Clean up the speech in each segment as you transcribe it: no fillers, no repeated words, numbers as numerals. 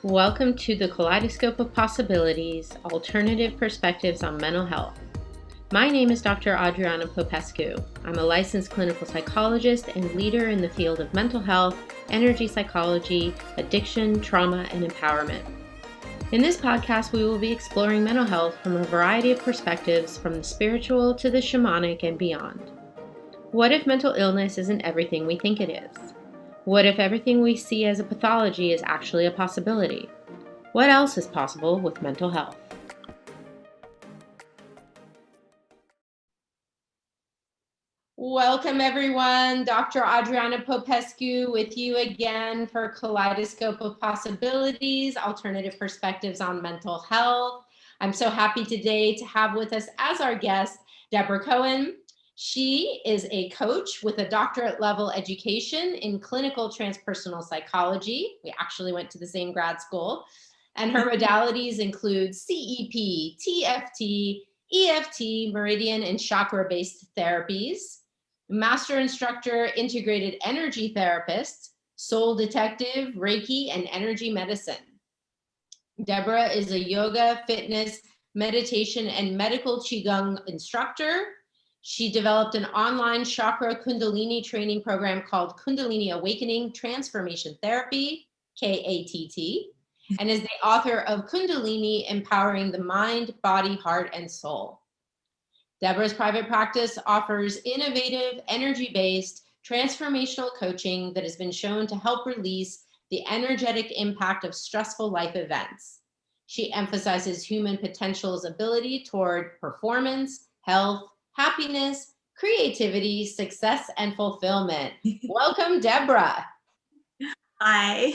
Welcome to the Kaleidoscope of Possibilities, Alternative Perspectives on Mental Health. My name is Dr. Adriana Popescu. I'm a licensed clinical psychologist and leader in the field of mental health, energy psychology, addiction, trauma, and empowerment. In this podcast, we will be exploring mental health from a variety of perspectives, from the spiritual to the shamanic and beyond. What if mental illness isn't everything we think it is? What if everything we see as a pathology is actually a possibility? What else is possible with mental health? Welcome, everyone. Dr. Adriana Popescu with you again for Kaleidoscope of Possibilities, Alternative Perspectives on Mental Health. I'm so happy today to have with us as our guest, Debora Cohen. She is a coach with a doctorate level education in clinical transpersonal psychology. We actually went to the same grad school. And her modalities include CEP, TFT, EFT, meridian, and chakra-based therapies. Master instructor, integrated energy therapist, soul detective, Reiki, and energy medicine. Debra is a yoga, fitness, meditation, and medical Qigong instructor. She developed an online chakra Kundalini training program called Kundalini Awakening Transformation Therapy, KATT, and is the author of Kundalini, Empowering the Mind, Body, Heart, and Soul. Debra's private practice offers innovative, energy-based, transformational coaching that has been shown to help release the energetic impact of stressful life events. She emphasizes human potential's ability toward performance, health, happiness, creativity, success, and fulfillment. Welcome, Debra. Hi.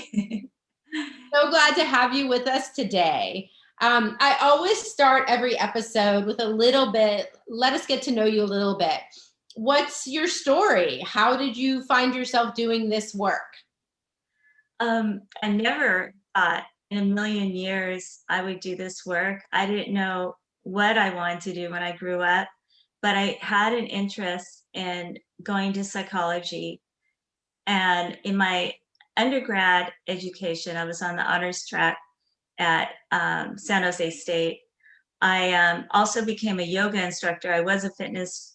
So glad to have you with us today. I always start every episode with a little bit, let us get to know you a little bit. What's your story? How did you find yourself doing this work? I never thought in a million years I would do this work. I didn't know what I wanted to do when I grew up, but I had an interest in going to psychology. And in my undergrad education, I was on the honors track at San Jose State. I also became a yoga instructor. I was a fitness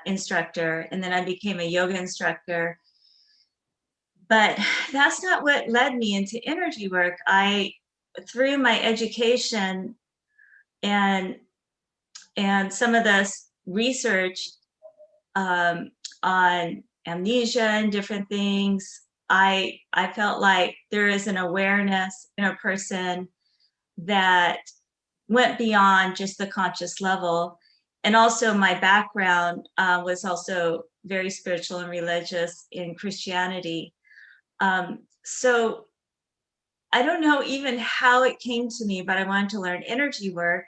instructor, and then I became a yoga instructor. But that's not what led me into energy work. Through my education and some of the research on amnesia and different things, I felt like there is an awareness in a person that went beyond just the conscious level. And also my background was also very spiritual and religious in Christianity. So I don't know even how it came to me, but I wanted to learn energy work,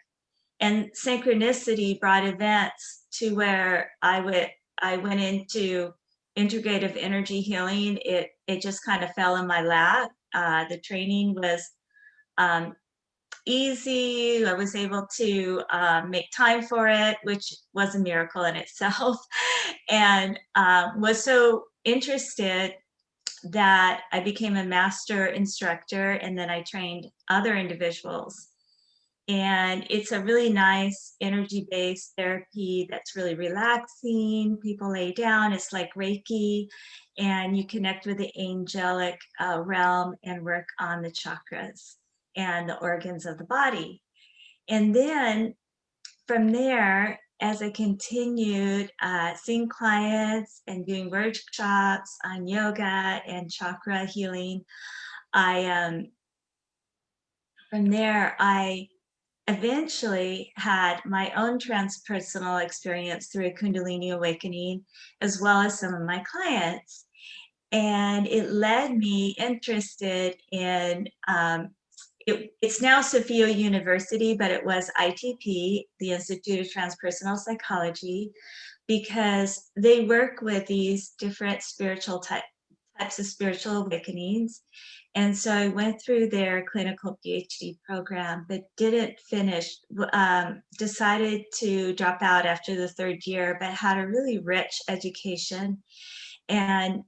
and synchronicity brought events to where I went into integrative energy healing. It just kind of fell in my lap. The training was easy. I was able to make time for it, which was a miracle in itself, and was so interested that I became a master instructor, and then I trained other individuals. And it's a really nice energy-based therapy that's really relaxing. People lay down, it's like Reiki, and you connect with the angelic realm and work on the chakras and the organs of the body. And then from there, as I continued seeing clients and doing workshops on yoga and chakra healing, from there, I eventually had my own transpersonal experience through a Kundalini awakening, as well as some of my clients. And it led me interested in it's now Sophia University, but it was ITP, the Institute of Transpersonal Psychology, because they work with these different spiritual types of spiritual awakenings. And so I went through their clinical PhD program, but didn't finish, decided to drop out after the third year, but had a really rich education and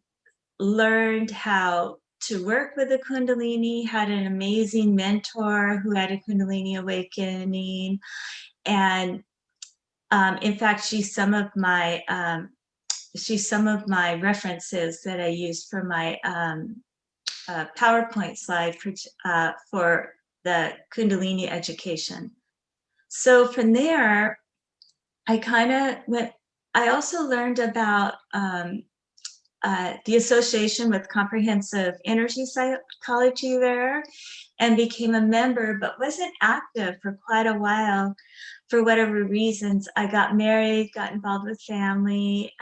learned how to work with the Kundalini, had an amazing mentor who had a Kundalini awakening. And in fact, she's some of my references that I use for my PowerPoint slide for the Kundalini education. So from there, I kind of went, I also learned about the association with comprehensive energy psychology there, and became a member, but wasn't active for quite a while for whatever reasons. I got married, got involved with family,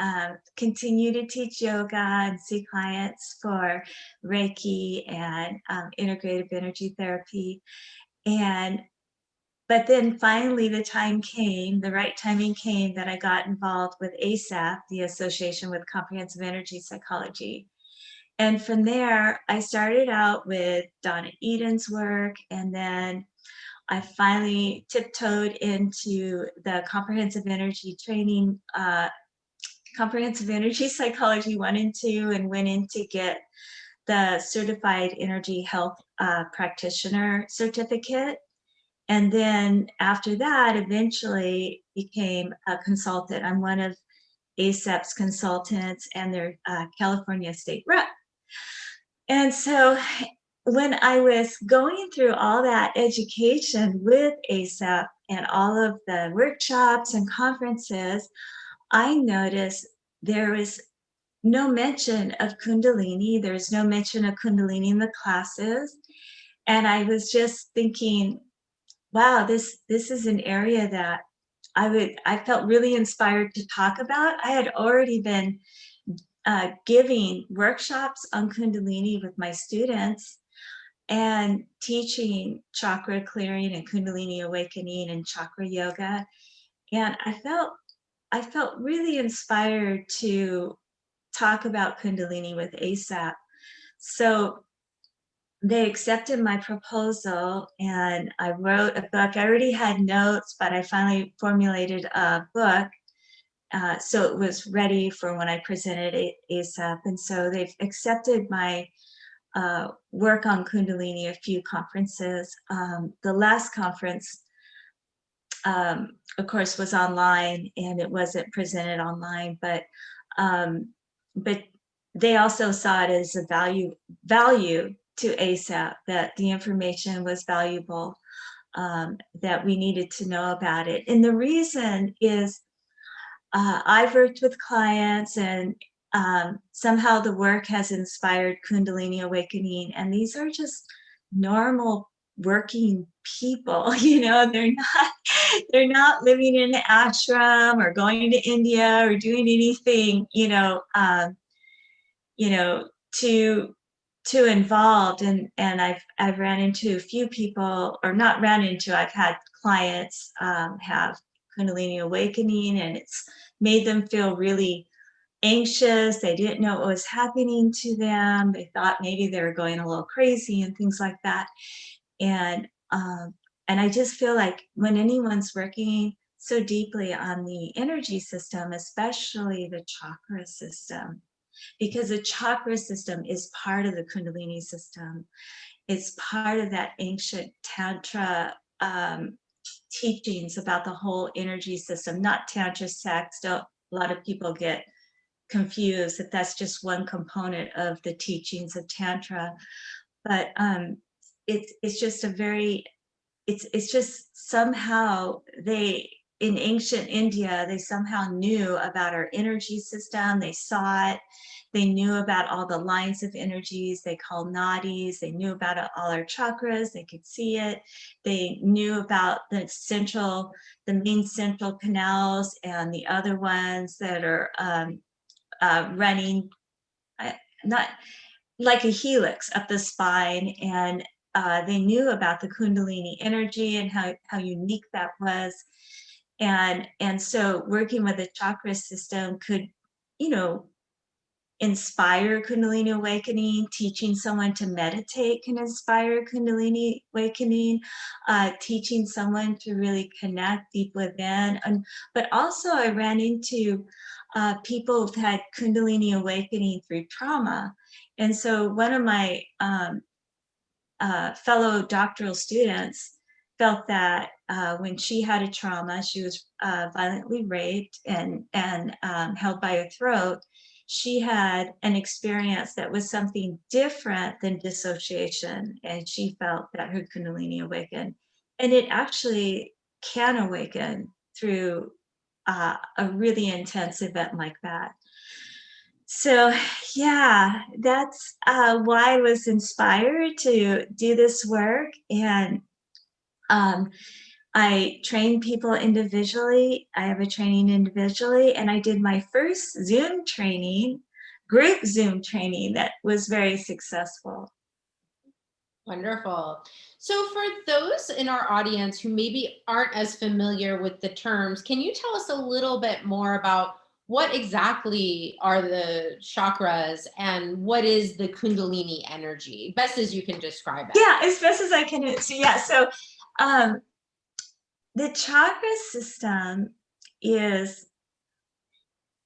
continued to teach yoga and see clients for Reiki and integrative energy therapy. But then finally the right timing came that I got involved with ASAP, the Association with Comprehensive Energy Psychology. And from there, I started out with Donna Eden's work, and then I finally tiptoed into the comprehensive energy training, comprehensive energy psychology 1 and 2, and went in to get the certified energy health practitioner certificate. And then after that, eventually became a consultant. I'm one of ASAP's consultants and their California state rep. And so when I was going through all that education with ASAP and all of the workshops and conferences, I noticed there was no mention of Kundalini. There was no mention of Kundalini in the classes. And I was just thinking, wow, this is an area that I felt really inspired to talk about. I had already been giving workshops on Kundalini with my students and teaching chakra clearing and Kundalini awakening and chakra yoga. And I felt really inspired to talk about Kundalini with ASAP. So they accepted my proposal and I wrote a book. I already had notes, but I finally formulated a book. So it was ready for when I presented ASAP. And so they've accepted my work on Kundalini a few conferences. The last conference, of course, was online and it wasn't presented online, but they also saw it as a value to ASAP, that the information was valuable, that we needed to know about it. And the reason is I've worked with clients and somehow the work has inspired Kundalini awakening. And these are just normal working people, they're not living in an ashram or going to India or doing anything, too involved. And I've ran into a few people, or not ran into, I've had clients have Kundalini awakening, and it's made them feel really anxious. They didn't know what was happening to them. They thought maybe they were going a little crazy and things like that. And I just feel like when anyone's working so deeply on the energy system, especially the chakra system, because the chakra system is part of the Kundalini system. It's part of that ancient Tantra teachings about the whole energy system, not Tantra sex. A lot of people get confused that that's just one component of the teachings of Tantra. But it's just it's just somehow in ancient India, they somehow knew about our energy system. They saw it. They knew about all the lines of energies they call nadis. They knew about all our chakras. They could see it. They knew about the main central canals and the other ones that are running, not like a helix up the spine. And they knew about the Kundalini energy and how unique that was. And so working with the chakra system could, inspire Kundalini awakening. Teaching someone to meditate can inspire Kundalini awakening. Teaching someone to really connect deep within. But also I ran into people who've had Kundalini awakening through trauma. And so one of my fellow doctoral students felt that when she had a trauma, she was violently raped and held by her throat. She had an experience that was something different than dissociation, and she felt that her Kundalini awakened. And it actually can awaken through a really intense event like that. So yeah, that's why I was inspired to do this work. And I train people individually. I have a training individually, and I did my first Zoom training, group Zoom training, that was very successful. Wonderful. So for those in our audience who maybe aren't as familiar with the terms, can you tell us a little bit more about what exactly are the chakras and what is the Kundalini energy? Best as you can describe it. Yeah, as best as I can. So yeah, so the chakra system is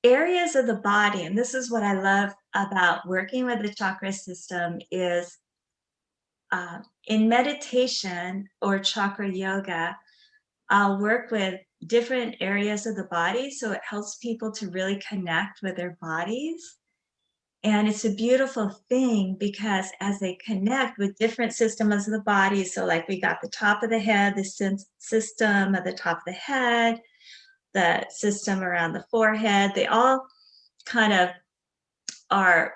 areas of the body, and this is what I love about working with the chakra system is in meditation or chakra yoga, I'll work with different areas of the body, so it helps people to really connect with their bodies. And it's a beautiful thing because as they connect with different systems of the body, so like we got the top of the head, the system at the top of the head, the system around the forehead, they all kind of are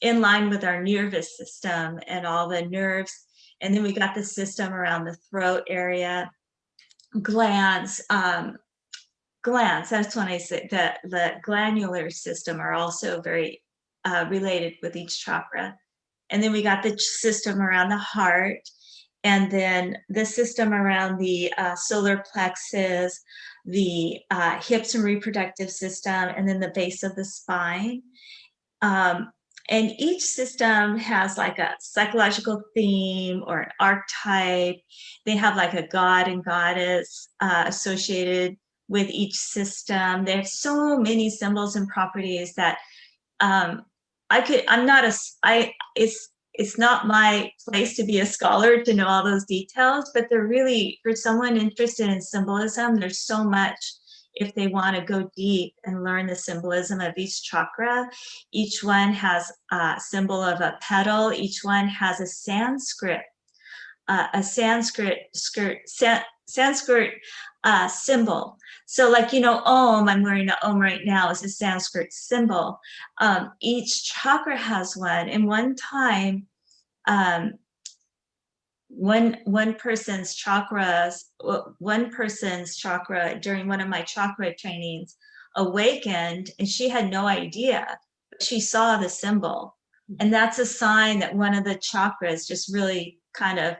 in line with our nervous system and all the nerves. And then we got the system around the throat area, glands. Glands, that's when I say that the glandular system are also very related with each chakra. And then we got the system around the heart, and then the system around the solar plexus, the hips and reproductive system, and then the base of the spine. And each system has like a psychological theme or an archetype. They have like a god and goddess associated with each system. They have so many symbols and properties that it's not my place to be a scholar to know all those details, but they're really, for someone interested in symbolism, there's so much if they want to go deep and learn the symbolism of each chakra. Each one has a symbol of a petal. Each one has a Sanskrit symbol. So like, Om, I'm wearing an Om right now, is a Sanskrit symbol. Each chakra has one. And one time, one person's chakra during one of my chakra trainings awakened, and she had no idea, but she saw the symbol. And that's a sign that one of the chakras just really kind of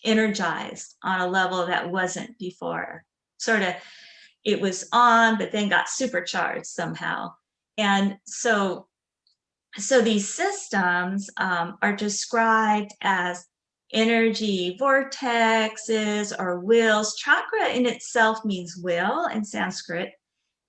energized on a level that wasn't before. Sort of, it was on, but then got supercharged somehow. And so these systems are described as energy vortexes or wheels. Chakra in itself means wheel in Sanskrit.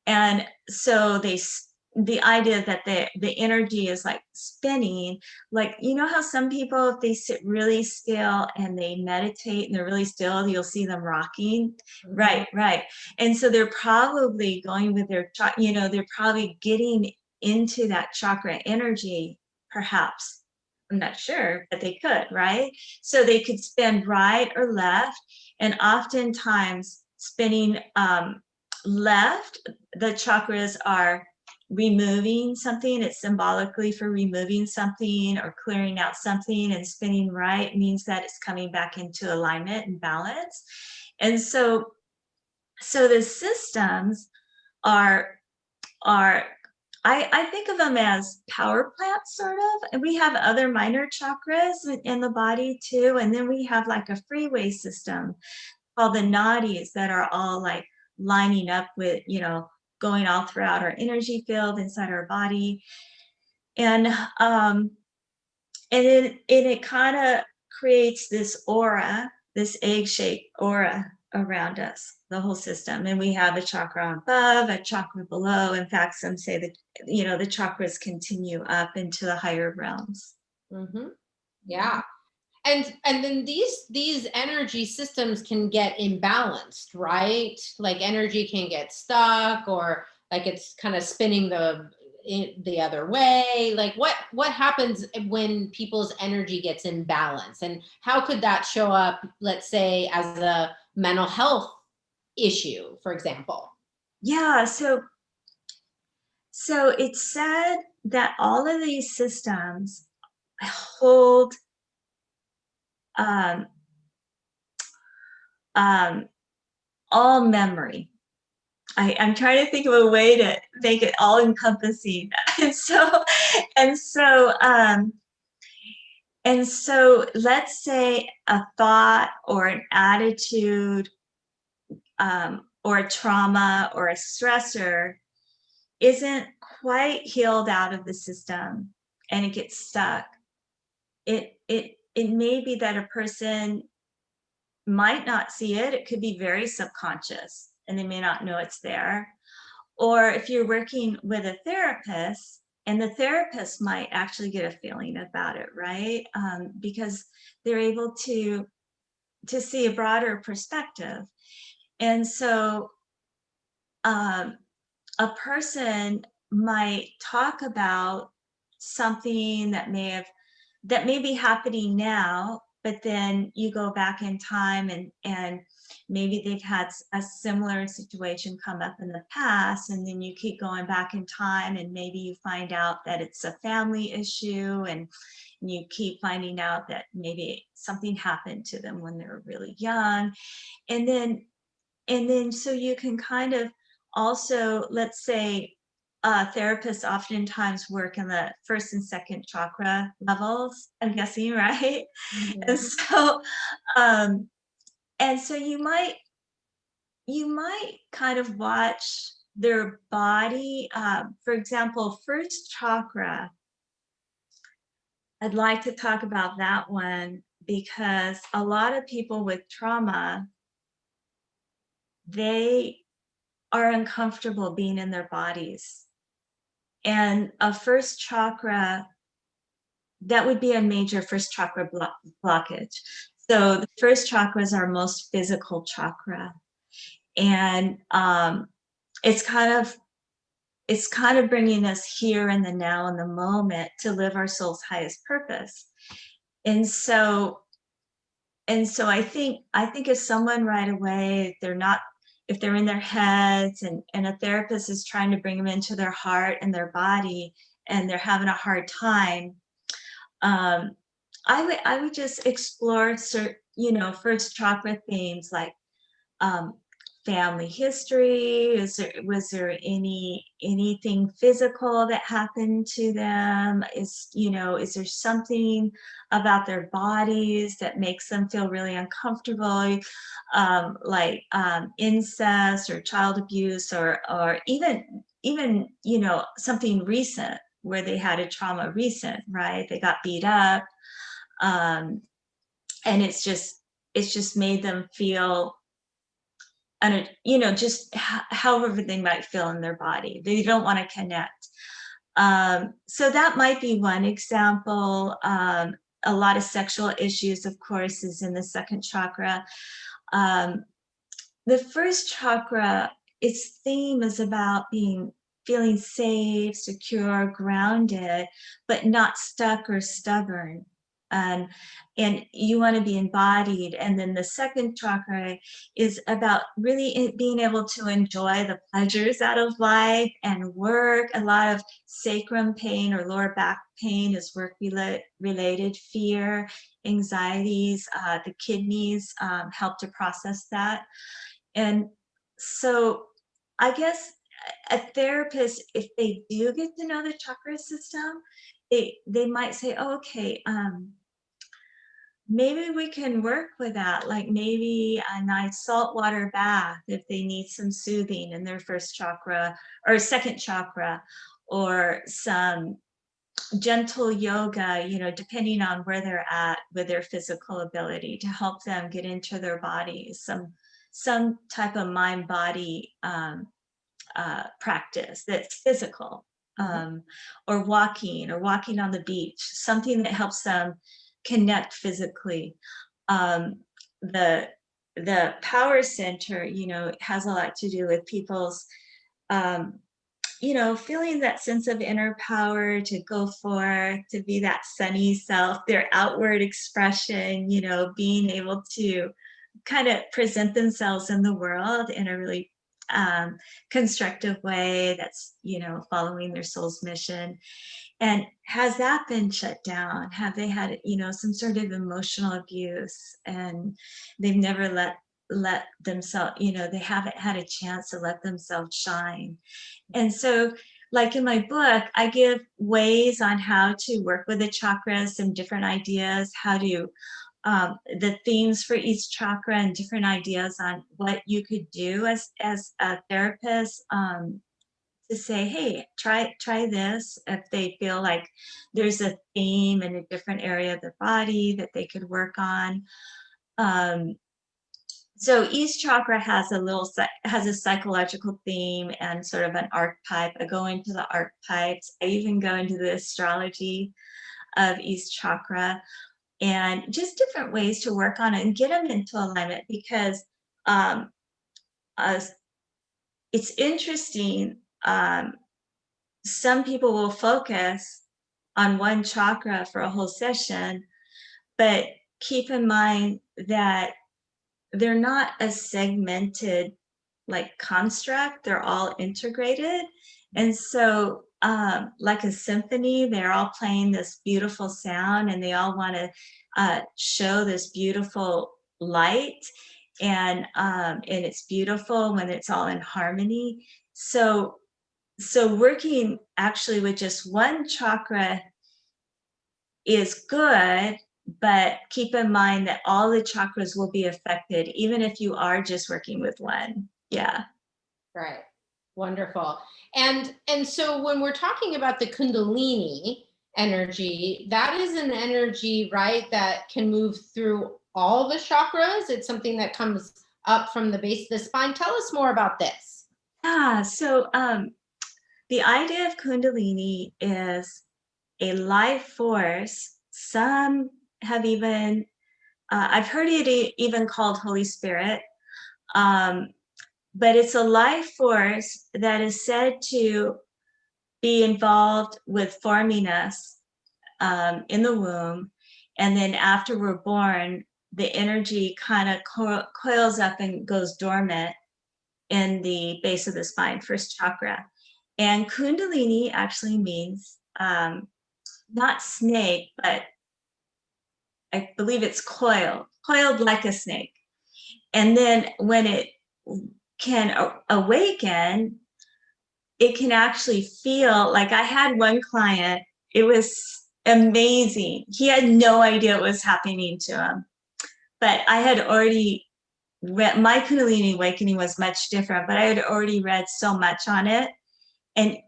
And so the idea that the energy is like spinning, like, how some people, if they sit really still and they meditate and they're really still, you'll see them rocking. Mm-hmm. Right. And so they're probably going with their, they're probably getting into that chakra energy, perhaps. I'm not sure, but they could, right? So they could spin right or left, and oftentimes spinning left, the chakras are removing something. It's symbolically for removing something or clearing out something, and spinning right means that it's coming back into alignment and balance. And so the systems are I think of them as power plants, sort of. And we have other minor chakras in the body too. And then we have like a freeway system called the nadis that are all like lining up with, going all throughout our energy field inside our body. And it kind of creates this aura, this egg-shaped aura around us, the whole system. And we have a chakra above, a chakra below. In fact, some say that, the chakras continue up into the higher realms. Mm-hmm. Yeah. And then these energy systems can get imbalanced, right? Like energy can get stuck, or like it's kind of spinning the other way. Like what happens when people's energy gets imbalanced, and how could that show up, let's say, as a mental health issue, for example? Yeah, so it's said that all of these systems hold um, um, all memory. I'm trying to think of a way to make it all encompassing. And so, and so, um, and so let's say a thought or an attitude, or a trauma or a stressor isn't quite healed out of the system and it gets stuck. It may be that a person might not see it. It could be very subconscious and they may not know it's there. Or if you're working with a therapist, and the therapist might actually get a feeling about it, right? Because they're able to see a broader perspective. And so a person might talk about something that may be happening now, but then you go back in time and maybe they've had a similar situation come up in the past, and then you keep going back in time and maybe you find out that it's a family issue, and you keep finding out that maybe something happened to them when they were really young. And then so you can kind of also, let's say, therapists oftentimes work in the first and second chakra levels, I'm guessing, right? Mm-hmm. And so, um, you might kind of watch their body. For example, first chakra, I'd like to talk about that one because a lot of people with trauma, they are uncomfortable being in their bodies. And a first chakra, that would be a major first chakra blockage. So the first chakra is our most physical chakra. And it's kind of bringing us here in the now in the moment to live our soul's highest purpose. And so I think if someone right away, if they're in their heads and a therapist is trying to bring them into their heart and their body and they're having a hard time, I would just explore first chakra themes like um, family history. Was there anything physical that happened to them? Is there something about their bodies that makes them feel really uncomfortable, like incest or child abuse, or even something recent where they had a trauma recent, right? They got beat up, and it's just made them feel, and just however they might feel in their body. They don't want to connect. So that might be one example. A lot of sexual issues, of course, is in the second chakra. The first chakra, its theme is about feeling safe, secure, grounded, but not stuck or stubborn. And you want to be embodied. And then the second chakra is about really being able to enjoy the pleasures out of life and work. A lot of sacrum pain or lower back pain is work related, fear, anxieties. The kidneys help to process that. And so I guess a therapist, if they do get to know the chakra system, they might say, oh, okay, maybe we can work with that, like maybe a nice saltwater bath if they need some soothing in their first chakra or second chakra, or some gentle yoga, depending on where they're at with their physical ability, to help them get into their bodies. some type of mind-body practice that's physical, or walking on the beach, something that helps them connect physically. The the power center, has a lot to do with people's, um, feeling that sense of inner power to go forth, to be that sunny self, their outward expression, being able to kind of present themselves in the world in a really constructive way that's, following their soul's mission. And has that been shut down? Have they had, some sort of emotional abuse, and they've never let themselves, they haven't had a chance to let themselves shine. And so, like in my book, I give ways on how to work with the chakras, some different ideas, how to the themes for each chakra, and different ideas on what you could do as a therapist, to say, hey, try this, if they feel like there's a theme in a different area of the body that they could work on. So each chakra has a psychological theme and sort of an archetype. I go into the archetypes. I even go into the astrology of each chakra, and just different ways to work on it and get them into alignment, because um, uh, it's interesting. Some people will focus on one chakra for a whole session, but keep in mind that they're not a segmented like construct, they're all integrated. And so like a symphony, they're all playing this beautiful sound, and they all want to show this beautiful light, and it's beautiful when it's all in harmony. So working actually with just one chakra is good, but keep in mind that all the chakras will be affected, even if you are just working with one. Yeah. Right. Wonderful. And so when we're talking about the Kundalini energy, that is an energy, right, that can move through all the chakras. It's something that comes up from the base of the spine. Tell us more about this. Yeah. So the idea of Kundalini is a life force. Some have even, I've heard it even called Holy Spirit. But it's a life force that is said to be involved with forming us in the womb. And then after we're born, the energy kind of coils up and goes dormant in the base of the spine, first chakra. And Kundalini actually means not snake, but I believe it's coiled like a snake. And then when it can awaken, it can actually feel like, I had one client, it was amazing. He had no idea what was happening to him. But I had already read, my Kundalini awakening was much different, but I had already read so much on it. And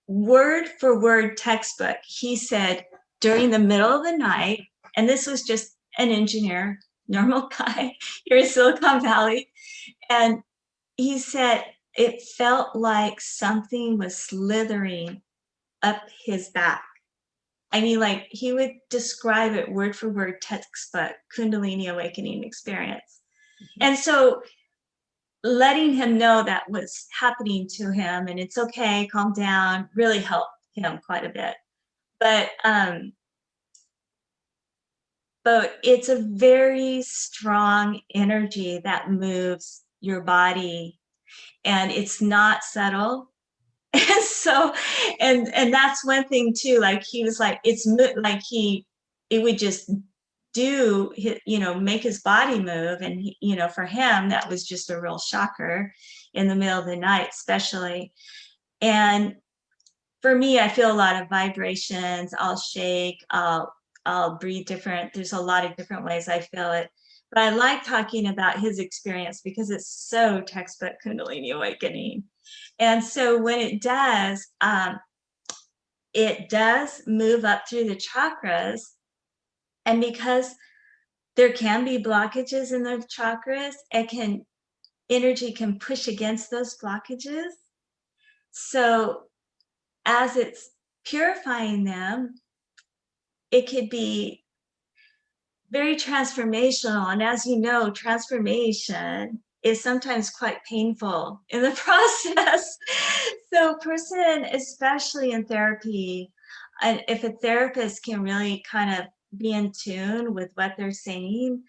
word for word textbook, he said during the middle of the night, and this was just an engineer, normal guy here in Silicon Valley, and he said it felt like something was slithering up his back. I mean, like, he would describe it word for word, textbook, Kundalini awakening experience. And so letting him know that was happening to him, and it's okay, calm down, really helped him quite a bit. But it's a very strong energy that moves your body, and it's not subtle. And so, and that's one thing too, like he was like, like it would just do, make his body move. And, for him, that was just a real shocker in the middle of the night, especially. And for me, I feel a lot of vibrations. I'll shake, I'll breathe different. There's a lot of different ways I feel it. But I like talking about his experience because it's so textbook Kundalini awakening. And so when it does move up through the chakras. And because there can be blockages in the chakras, it can energy can push against those blockages. So as it's purifying them, it could be very transformational. And as you know, transformation is sometimes quite painful in the process. So person, especially in therapy, if a therapist can really kind of be in tune with what they're saying,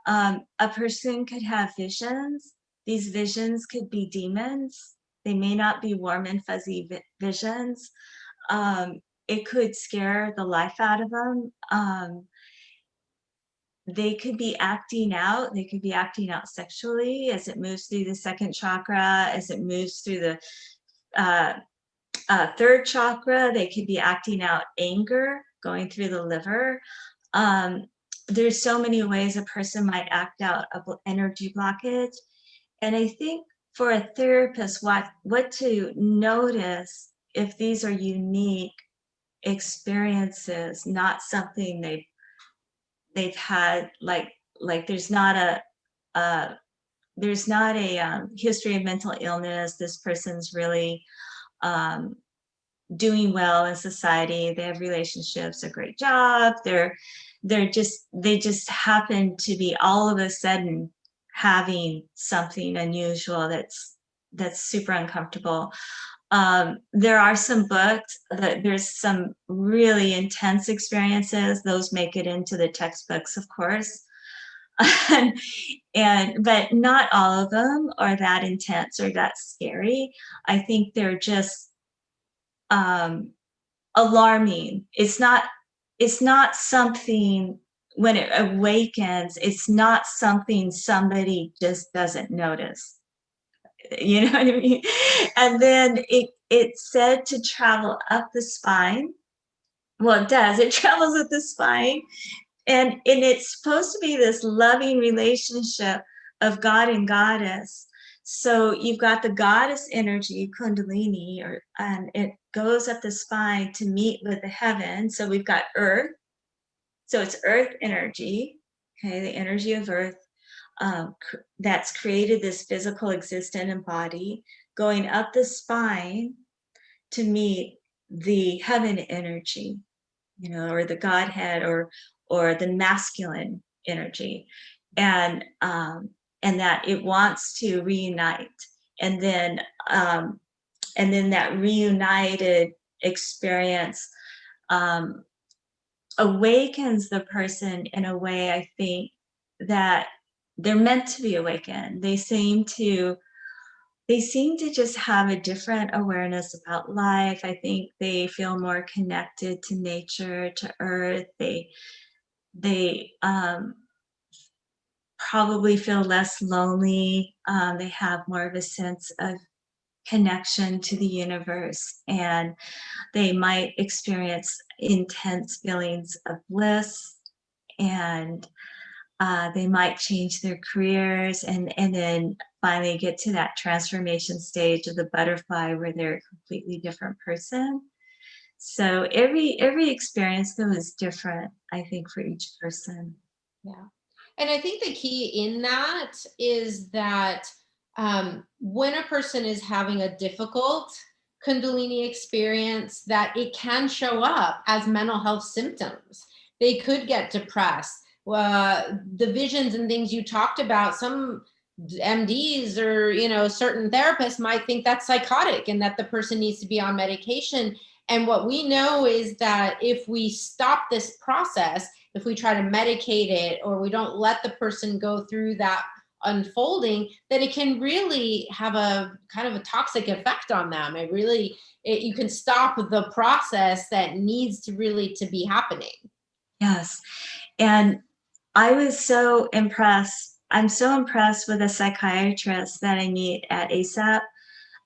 a person could have visions. These visions could be demons. They may not be warm and fuzzy visions. It could scare the life out of them. They could be acting out. They could be acting out sexually as it moves through the second chakra, as it moves through the third chakra. They could be acting out anger, going through the liver. There's so many ways a person might act out an energy blockage. And I think for a therapist, what to notice if these are unique experiences, not something they've had, like there's not a history of mental illness. This person's really doing well in society. They have relationships, a great job. They just happen to be all of a sudden having something unusual that's super uncomfortable. There are some books that there's some really intense experiences. Those make it into the textbooks, of course. But not all of them are that intense or that scary. I think they're just alarming. It's not something, when it awakens, it's not something somebody just doesn't notice. You know what I mean? And then it's said to travel up the spine. Well, it does. It travels up the spine. And it's supposed to be this loving relationship of God and goddess. So you've got the goddess energy, Kundalini, and it goes up the spine to meet with the heaven. So we've got earth. So it's earth energy, okay, the energy of earth that's created this physical existence and body, going up the spine to meet the heaven energy, or the Godhead, or the masculine energy, and that it wants to reunite, and then that reunited experience awakens the person in a way, I think, that they're meant to be awakened. They seem to just have a different awareness about life. I think they feel more connected to nature, to earth. They probably feel less lonely. They have more of a sense of connection to the universe, and they might experience intense feelings of bliss, and they might change their careers, and then finally get to that transformation stage of the butterfly where they're a completely different person. So every experience, though, is different, I think, for each person. Yeah. And I think the key in that is that when a person is having a difficult Kundalini experience, that it can show up as mental health symptoms. They could get depressed. The visions and things you talked about, some MDs or certain therapists might think that's psychotic and that the person needs to be on medication. And what we know is that if we stop this process, if we try to medicate it, or we don't let the person go through that unfolding, then it can really have a kind of a toxic effect on them. You can stop the process that needs to really to be happening. Yes. And I was so impressed. I'm so impressed with a psychiatrist that I meet at ASAP.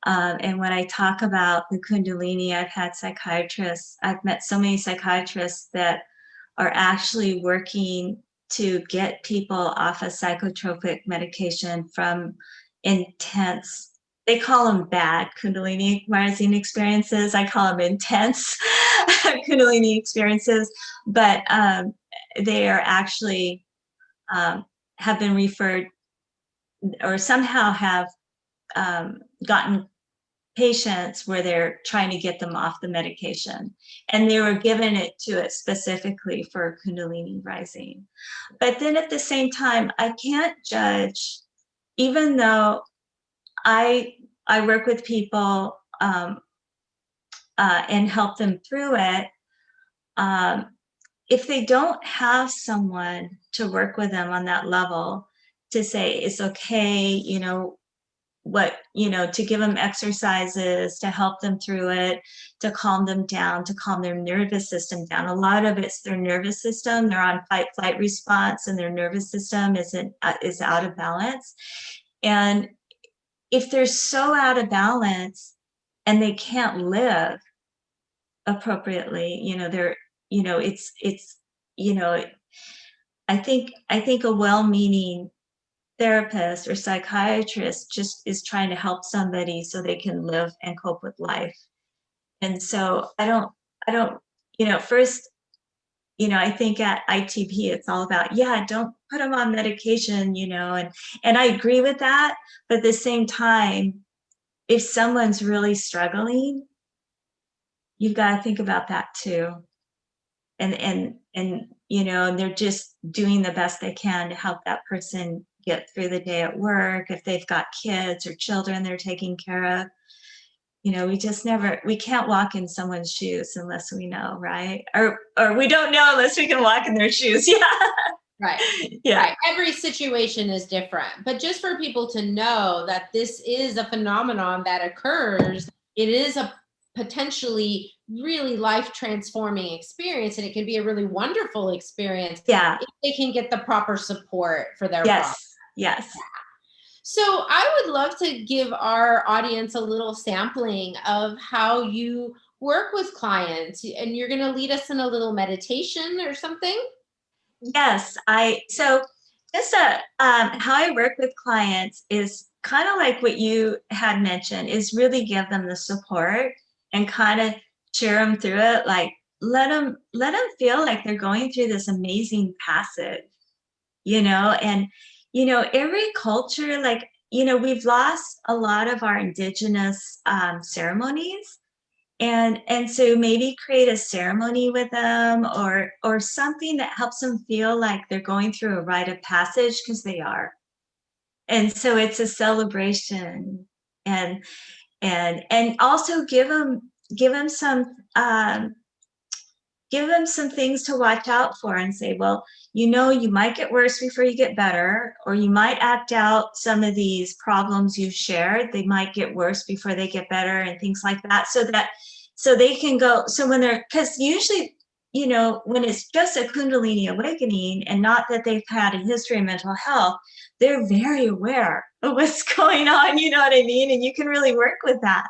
And when I talk about the Kundalini, I've met so many psychiatrists that are actually working to get people off of psychotropic medication from intense, they call them bad Kundalini rising experiences. I call them intense Kundalini experiences, but they are actually have been referred or somehow have gotten patients where they're trying to get them off the medication, and they were given it to it specifically for Kundalini rising. But then at the same time, I can't judge, even though I work with people and help them through it. If they don't have someone to work with them on that level, to say it's okay, you know, to give them exercises to help them through it, to calm them down, to calm their nervous system down. A lot of it's their nervous system. They're on fight flight response, and their nervous system is out of balance. And if they're so out of balance and they can't live appropriately, it's I think a well-meaning therapist or psychiatrist just is trying to help somebody so they can live and cope with life. And so I don't, first, I think at ITP, it's all about, don't put them on medication, and I agree with that. But at the same time, if someone's really struggling, you've got to think about that too. And they're just doing the best they can to help that person get through the day at work. If they've got kids or children they're taking care of, we can't walk in someone's shoes unless we know, right? Or we don't know unless we can walk in their shoes. Yeah. Right. Yeah. Right. Every situation is different, but just for people to know that this is a phenomenon that occurs, it is a potentially really life transforming experience, and it can be a really wonderful experience. Yeah. If they can get the proper support for their problem. Yes. Yeah. So I would love to give our audience a little sampling of how you work with clients, and you're going to lead us in a little meditation or something. Yes, so just how I work with clients is kind of like what you had mentioned, is really give them the support and kind of cheer them through it. Like let them feel like they're going through this amazing passage, and every culture, like, we've lost a lot of our indigenous ceremonies. And so maybe create a ceremony with them, or something that helps them feel like they're going through a rite of passage, because they are. And so it's a celebration, and also give them some things to watch out for, and say, well, you might get worse before you get better, or you might act out some of these problems you've shared. They might get worse before they get better, and things like that, so they can go. So when they're, because usually, when it's just a Kundalini awakening and not that they've had a history of mental health, they're very aware of what's going on, you know what I mean? And you can really work with that.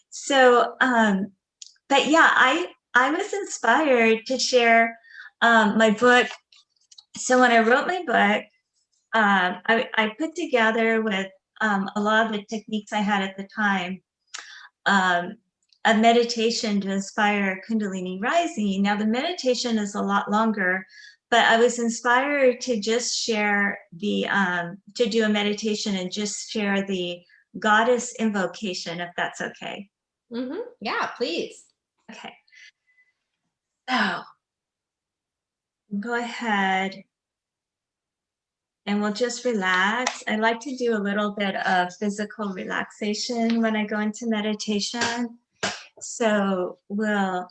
So, but yeah, I was inspired to share my book. So when I wrote my book, I put together, with a lot of the techniques I had at the time, a meditation to inspire Kundalini rising. Now the meditation is a lot longer, but I was inspired to just share to do a meditation and just share the goddess invocation, if that's okay. Mm-hmm. Yeah, please. Okay. So go ahead and we'll just relax. I like to do a little bit of physical relaxation when I go into meditation. So we'll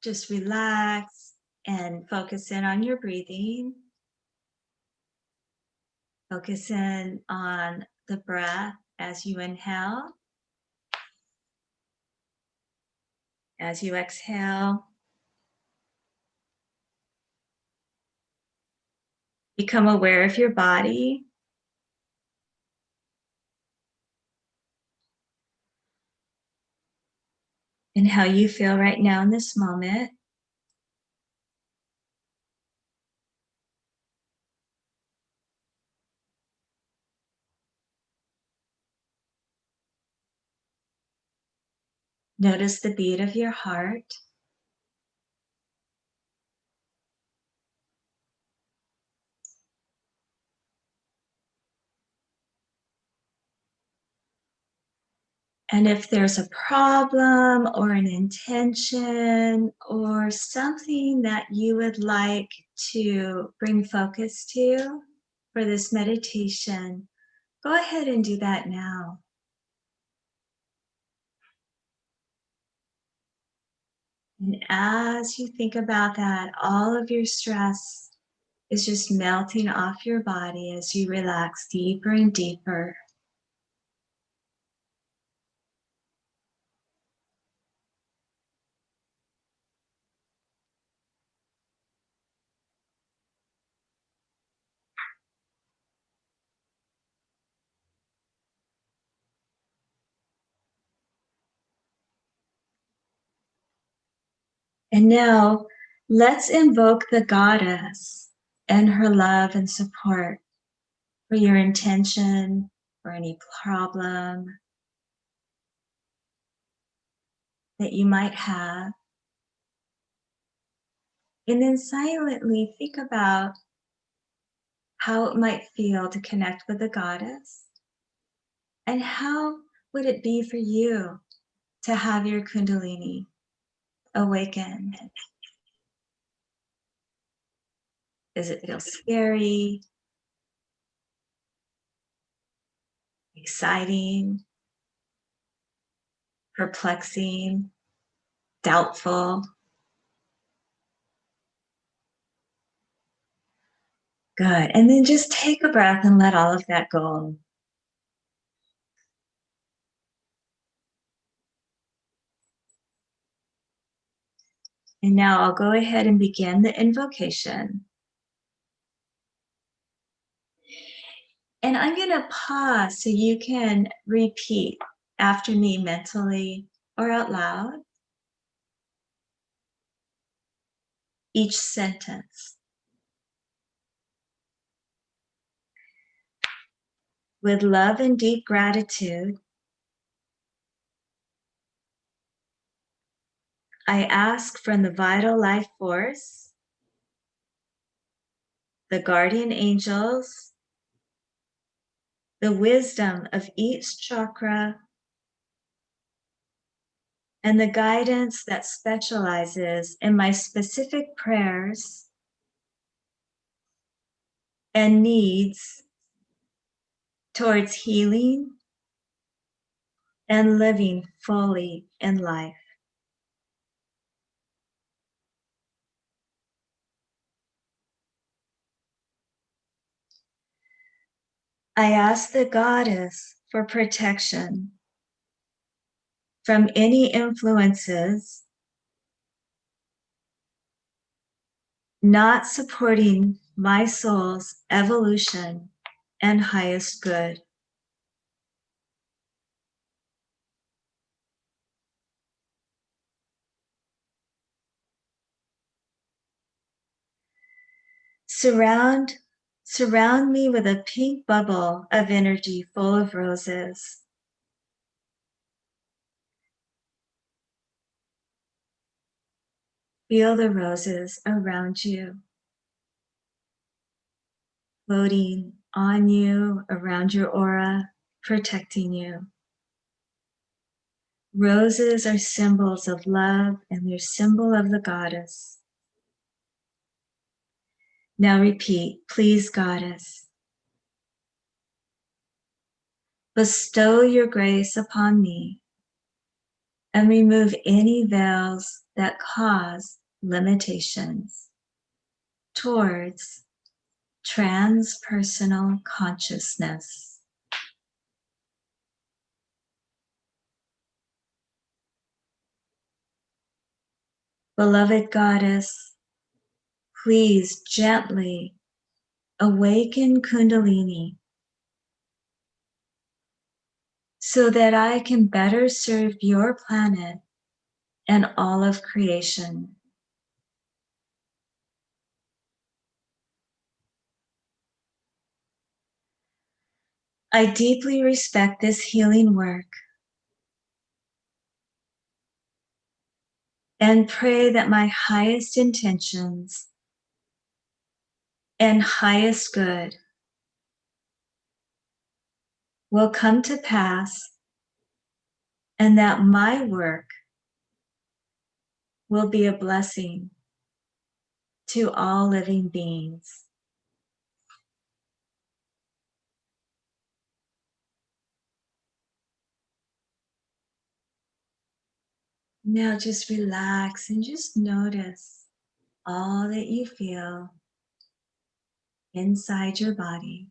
just relax and focus in on your breathing. Focus in on the breath as you inhale. As you exhale, become aware of your body. And how you feel right now in this moment. Notice the beat of your heart. And if there's a problem or an intention or something that you would like to bring focus to for this meditation, go ahead and do that now. And as you think about that, all of your stress is just melting off your body as you relax deeper and deeper. And now let's invoke the goddess and her love and support for your intention or any problem that you might have. And then silently think about how it might feel to connect with the goddess and how would it be for you to have your Kundalini awaken. Does it feel scary, exciting, perplexing, doubtful? Good. And then just take a breath and let all of that go. And now I'll go ahead and begin the invocation. And I'm going to pause so you can repeat after me mentally or out loud each sentence. With love and deep gratitude, I ask from the vital life force, the guardian angels, the wisdom of each chakra, and the guidance that specializes in my specific prayers and needs towards healing and living fully in life. I ask the goddess for protection from any influences not supporting my soul's evolution and highest good. Surround me with a pink bubble of energy full of roses. Feel the roses around you, floating on you, around your aura, protecting you. Roses are symbols of love and they're symbol of the goddess. Now repeat, please, goddess, bestow your grace upon me and remove any veils that cause limitations towards transpersonal consciousness. Beloved goddess, please gently awaken Kundalini so that I can better serve your planet and all of creation. I deeply respect this healing work and pray that my highest intentions and highest good will come to pass and that my work will be a blessing to all living beings. Now just relax and just notice all that you feel inside your body.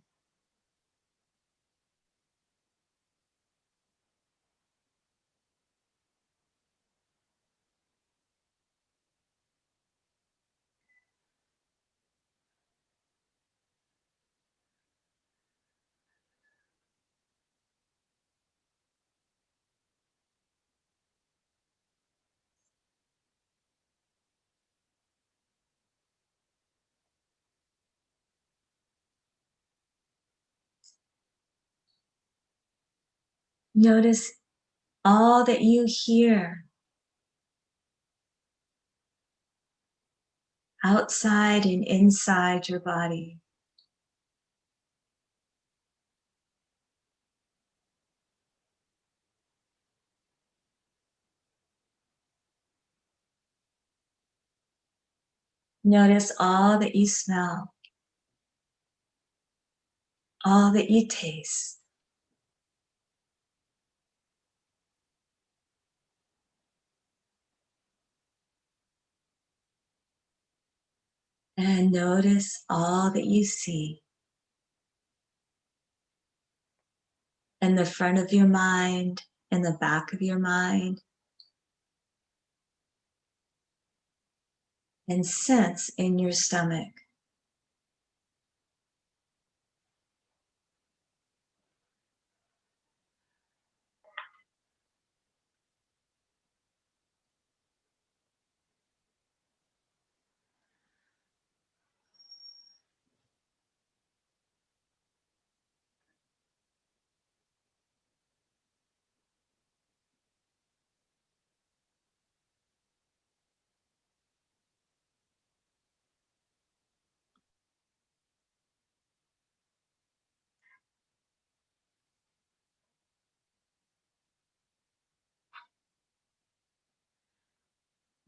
Notice all that you hear outside and inside your body. Notice all that you smell, all that you taste. And notice all that you see in the front of your mind, in the back of your mind, and sense in your stomach.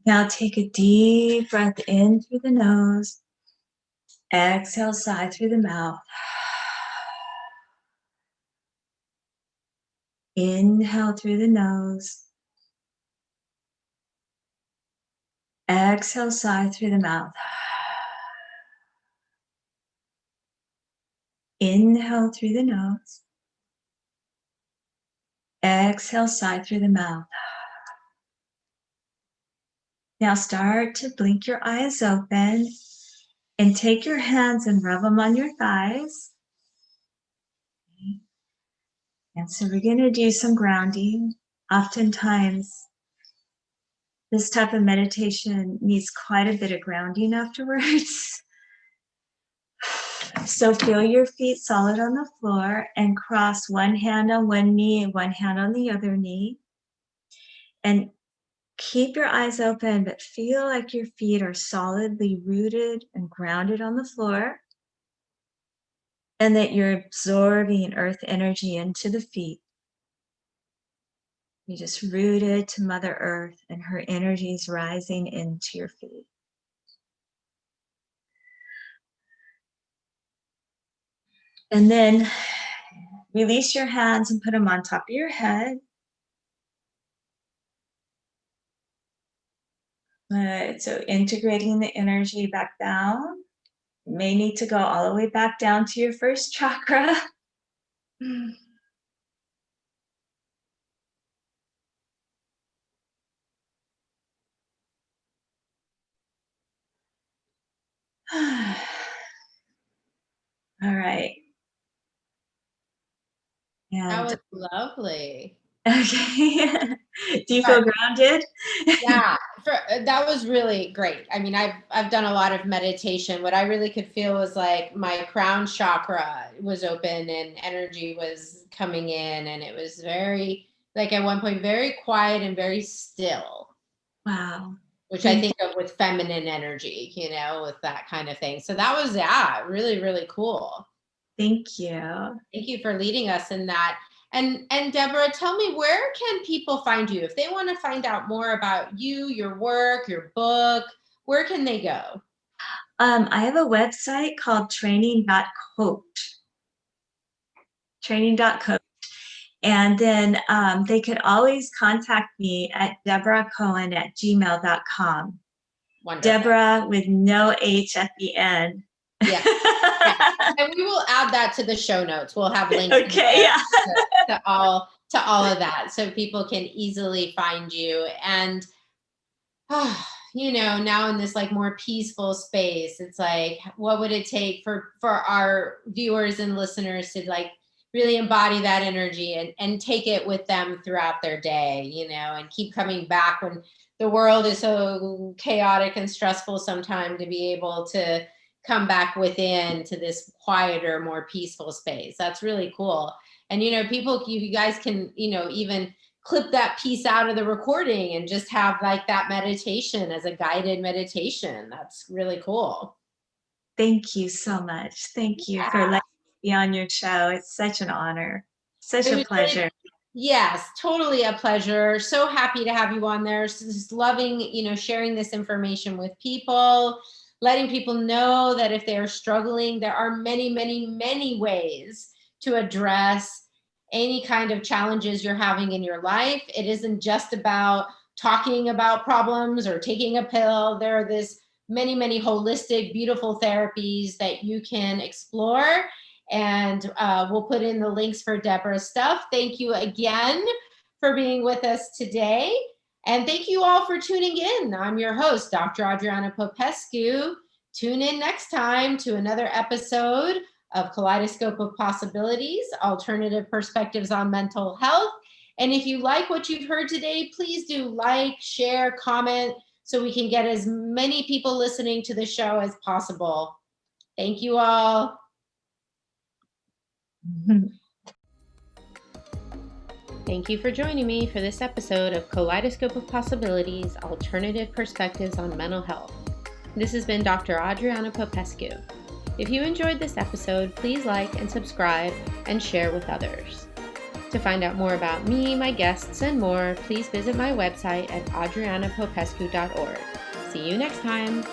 Now take a deep breath in through the nose. Exhale, sigh through the mouth. Inhale through the nose. Exhale, sigh through the mouth. Inhale through the nose. Exhale, sigh through the mouth. Now start to blink your eyes open and take your hands and rub them on your thighs. And so we're going to do some grounding. Oftentimes, this type of meditation needs quite a bit of grounding afterwards. So feel your feet solid on the floor and cross one hand on one knee and one hand on the other knee. And keep your eyes open, but feel like your feet are solidly rooted and grounded on the floor, and that you're absorbing earth energy into the feet. You're just rooted to Mother Earth, and her energy is rising into your feet. And then release your hands and put them on top of your head. So integrating the energy back down. You may need to go all the way back down to your first chakra. All right. And That was lovely. okay. Do you feel grounded? Yeah, that was really great. I mean, I've done a lot of meditation. What I really could feel was like my crown chakra was open and energy was coming in, and it was very, like at one point, very quiet and very still. Wow. Which I think of with feminine energy, with that kind of thing. So that was, really, really cool. Thank you. Thank you for leading us in that. And Debra, tell me, where can people find you? If they want to find out more about you, your work, your book, where can they go? I have a website called training.coach. Training.coach. And then they could always contact me at deboracohen@gmail.com. Wonderful. Debra with no H at the end. Yeah. Yeah. And we will add that to the show notes. We'll have links Okay, yeah. to all of that, so people can easily find you. And you know, now in this like more peaceful space, it's like, what would it take for our viewers and listeners to like really embody that energy and take it with them throughout their day, you know, and keep coming back when the world is so chaotic and stressful sometimes, to be able to come back within to this quieter, more peaceful space. That's really cool. And, you know, people, you guys can, you know, even clip that piece out of the recording and just have like that meditation as a guided meditation. That's really cool. Thank you so much. Thank you for letting me be on your show. It's such an honor. Such a pleasure. Really, yes, totally a pleasure. So happy to have you on there. Just loving, you know, sharing this information with people, letting people know that if they are struggling, there are many, many, many ways to address any kind of challenges you're having in your life. It isn't just about talking about problems or taking a pill. There are this many, many holistic, beautiful therapies that you can explore. And we'll put in the links for Debra's stuff. Thank you again for being with us today. And thank you all for tuning in. I'm your host, Dr. Adriana Popescu. Tune in next time to another episode of Kaleidoscope of Possibilities, Alternative Perspectives on Mental Health. And if you like what you've heard today, please do like, share, comment, so we can get as many people listening to the show as possible. Thank you all. Thank you for joining me for this episode of Kaleidoscope of Possibilities, Alternative Perspectives on Mental Health. This has been Dr. Adriana Popescu. If you enjoyed this episode, please like and subscribe and share with others. To find out more about me, my guests, and more, please visit my website at adrianapopescu.org. See you next time.